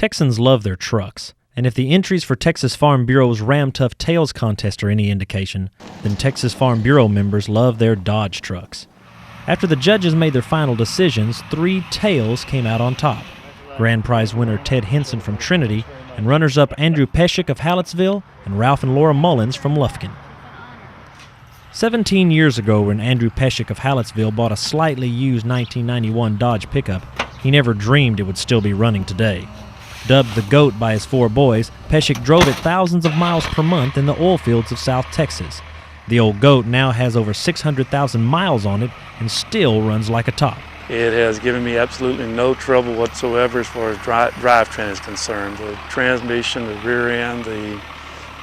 Texans love their trucks, and if the entries for Texas Farm Bureau's Ram Tough Tales contest are any indication, then Texas Farm Bureau members love their Dodge trucks. After the judges made their final decisions, 3 Tales came out on top. Grand Prize winner Ted Henson from Trinity, and runners-up Andrew Pescick of Hallettsville and Ralph and Laura Mullins from Lufkin. 17 years ago, when Andrew Pescick of Hallettsville bought a slightly used 1991 Dodge pickup, he never dreamed it would still be running today. Dubbed the GOAT by his 4 boys, Pescick drove it thousands of miles per month in the oil fields of South Texas. The old GOAT now has over 600,000 miles on it and still runs like a top. It has given me absolutely no trouble whatsoever as far as drivetrain is concerned. The transmission, the rear end, the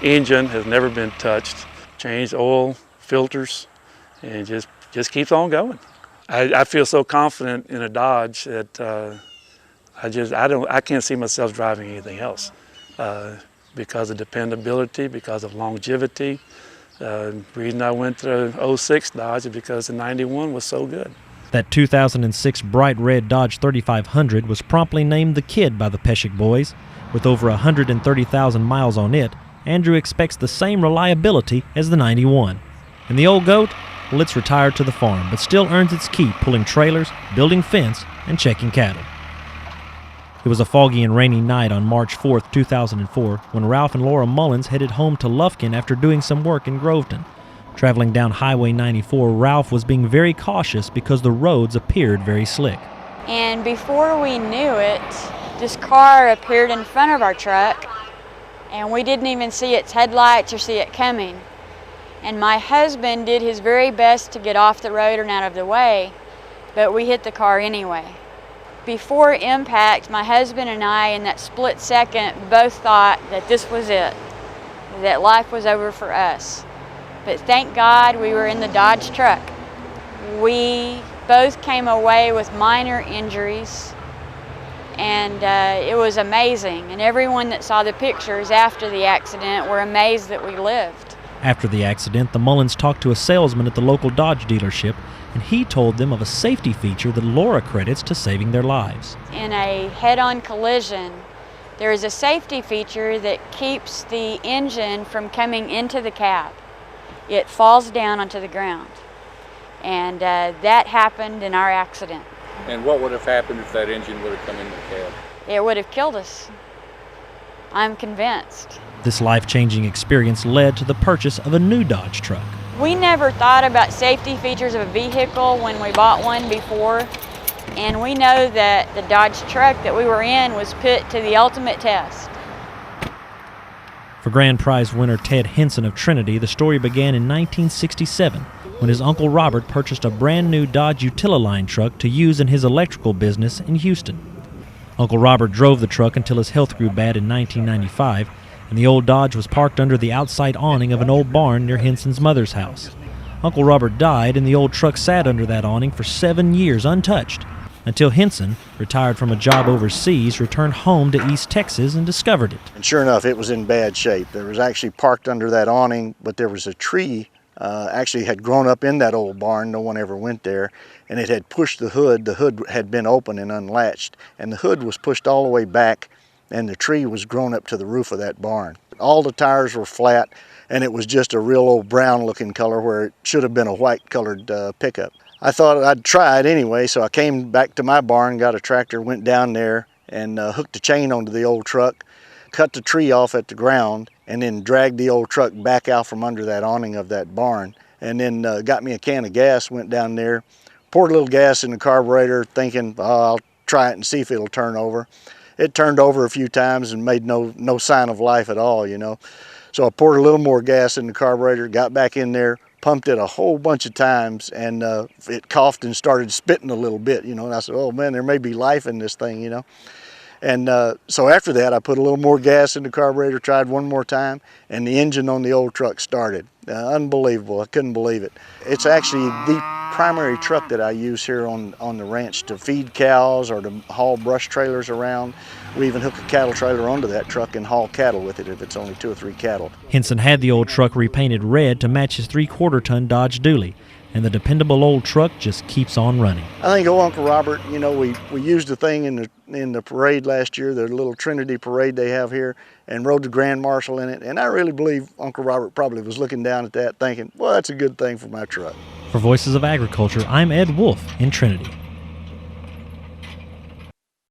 engine has never been touched. Changed oil, filters, and just keeps on going. I feel so confident in a Dodge that I can't see myself driving anything else because of dependability, because of longevity. The reason I went to the 06 Dodge is because the 91 was so good. That 2006 bright red Dodge 3500 was promptly named the Kid by the Pescick boys. With over 130,000 miles on it, Andrew expects the same reliability as the 91. And the old GOAT? Well, it's retired to the farm, but still earns its keep pulling trailers, building fence, and checking cattle. It was a foggy and rainy night on March 4, 2004, when Ralph and Laura Mullins headed home to Lufkin after doing some work in Groveton. Traveling down Highway 94, Ralph was being very cautious because the roads appeared very slick. And before we knew it, this car appeared in front of our truck, and we didn't even see its headlights or see it coming. And my husband did his very best to get off the road and out of the way, but we hit the car anyway. Before impact, my husband and I, in that split second, both thought that this was it, that life was over for us. But thank God we were in the Dodge truck. We both came away with minor injuries, and it was amazing. And everyone that saw the pictures after the accident were amazed that we lived. After the accident, the Mullins talked to a salesman at the local Dodge dealership, and he told them of a safety feature that Laura credits to saving their lives. In a head-on collision, there is a safety feature that keeps the engine from coming into the cab. It falls down onto the ground, and that happened in our accident. And what would have happened if that engine would have come into the cab? It would have killed us. I'm convinced. This life-changing experience led to the purchase of a new Dodge truck. We never thought about safety features of a vehicle when we bought one before, and we know that the Dodge truck that we were in was put to the ultimate test. For Grand Prize winner Ted Henson of Trinity, the story began in 1967 when his Uncle Robert purchased a brand new Dodge Utililine truck to use in his electrical business in Houston. Uncle Robert drove the truck until his health grew bad in 1995, and the old Dodge was parked under the outside awning of an old barn near Henson's mother's house. Uncle Robert died, and the old truck sat under that awning for 7 years untouched, until Henson, retired from a job overseas, returned home to East Texas and discovered it. And sure enough, it was in bad shape. There was actually parked under that awning, but there was a tree actually had grown up in that old barn. No one ever went there, and it had pushed the hood. The hood had been open and unlatched, and the hood was pushed all the way back, and the tree was grown up to the roof of that barn. All the tires were flat, and it was just a real old brown looking color where it should have been a white colored pickup. I thought I'd try it anyway, so I came back to my barn, got a tractor, went down there and hooked the chain onto the old truck, cut the tree off at the ground, and then dragged the old truck back out from under that awning of that barn. And then got me a can of gas, went down there, poured a little gas in the carburetor thinking, I'll try it and see if it'll turn over. It turned over a few times and made no sign of life at all, you know. So I poured a little more gas in the carburetor, got back in there, pumped it a whole bunch of times, and it coughed and started spitting a little bit, you know. And I said, oh man, there may be life in this thing, you know. And so after that, I put a little more gas in the carburetor, tried one more time, and the engine on the old truck started. Unbelievable, I couldn't believe it. It's actually the primary truck that I use here on the ranch to feed cows or to haul brush trailers around. We even hook a cattle trailer onto that truck and haul cattle with it if it's only 2 or 3 cattle. Henson had the old truck repainted red to match his 3/4-ton Dodge Dually, and the dependable old truck just keeps on running. I think old Uncle Robert, you know, we used the thing in the parade last year, the little Trinity parade they have here, and rode the Grand Marshal in it. And I really believe Uncle Robert probably was looking down at that thinking, well, that's a good thing for my truck. For Voices of Agriculture, I'm Ed Wolf in Trinity.